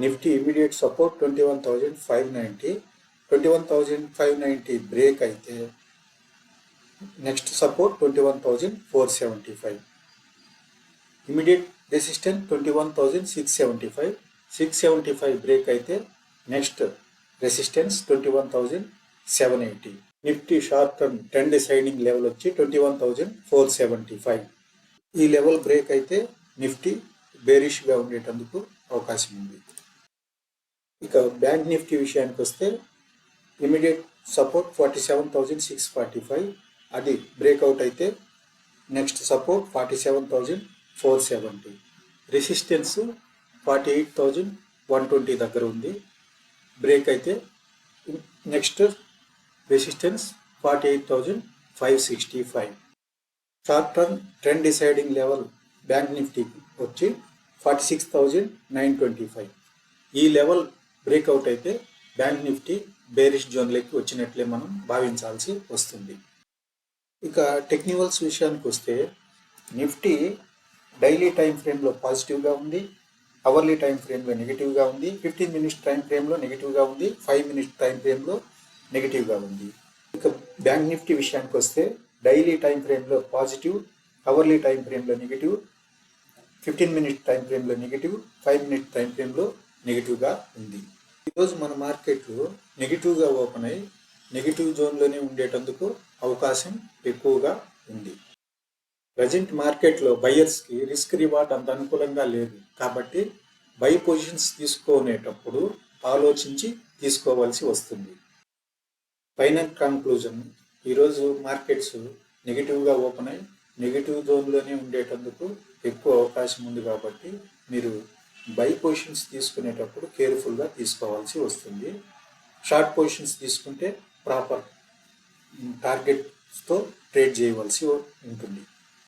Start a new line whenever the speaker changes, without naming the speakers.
Nifty immediate support 21,590, 21,590 break అయితే next support 21,475. Immediate resistance 21,675, 675 break అయితే next resistance 21,780. Nifty short term 10 deciding level వచ్చి 21,475. ఈ level break అయితే నిఫ్టీ బేరిష్గా ఉండేటందుకు అవకాశం ఉంది. ఇక బ్యాంక్ నిఫ్టీ విషయానికి వస్తే ఇమీడియట్ సపోర్ట్ 47,645, అది బ్రేక్అవుట్ అయితే నెక్స్ట్ సపోర్ట్ 47,470. రెసిస్టెన్స్ 48,120 దగ్గర ఉంది. బ్రేక్ అయితే next resistance 48,565. Short term trend deciding level bank నిఫ్టీకి వచ్చి 46,925. ఈ లెవెల్ బ్రేక్అవుట్ అయితే బ్యాంక్ నిఫ్టీ బేరిష్ జోన్లోకి వచ్చినట్లే మనం భావించాల్సి వస్తుంది. ఇక టెక్నికల్స్ విషయానికి వస్తే నిఫ్టీ డైలీ టైం ఫ్రేమ్లో పాజిటివ్గా ఉంది, అవర్లీ టైం ఫ్రేమ్లో నెగిటివ్గా ఉంది, 15 మినిట్స్ టైం ఫ్రేమ్లో నెగిటివ్గా ఉంది, 5 మినిట్స్ టైం ఫ్రేమ్లో నెగిటివ్గా ఉంది. ఇక బ్యాంక్ నిఫ్టీ విషయానికి వస్తే డైలీ టైం ఫ్రేమ్లో పాజిటివ్, అవర్లీ టైం ఫ్రేమ్లో నెగిటివ్, 15 మినిట్స్ టైం ఫ్రేమ్లో నెగిటివ్, 5 మినిట్స్ టైం ఫ్రేమ్లో నెగిటివ్గా ఉంది. ఈరోజు మన మార్కెట్లో నెగిటివ్గా ఓపెన్ అయ్యి నెగిటివ్ జోన్లోనే ఉండేటందుకు అవకాశం ఎక్కువగా ఉంది. ప్రజెంట్ మార్కెట్లో బయ్యర్స్కి రిస్క్ రివార్డ్ అంత అనుకూలంగా లేదు కాబట్టి బై పొజిషన్స్ తీసుకునేటప్పుడు ఆలోచించి తీసుకోవాల్సి వస్తుంది. ఫైనల్ కంక్లూజన్, ఈరోజు మార్కెట్స్ నెగిటివ్గా ఓపెన్ అయ్యి నెగిటివ్ జోన్లోనే ఉండేటందుకు ఎక్కువ అవకాశం ఉంది కాబట్టి మీరు బై పొజిషన్స్ తీసుకునేటప్పుడు కేర్ఫుల్గా తీసుకోవాల్సి వస్తుంది. షార్ట్ పొజిషన్స్ తీసుకుంటే ప్రాపర్ టార్గెట్స్తో ట్రేడ్ చేయవలసి ఉంటుంది.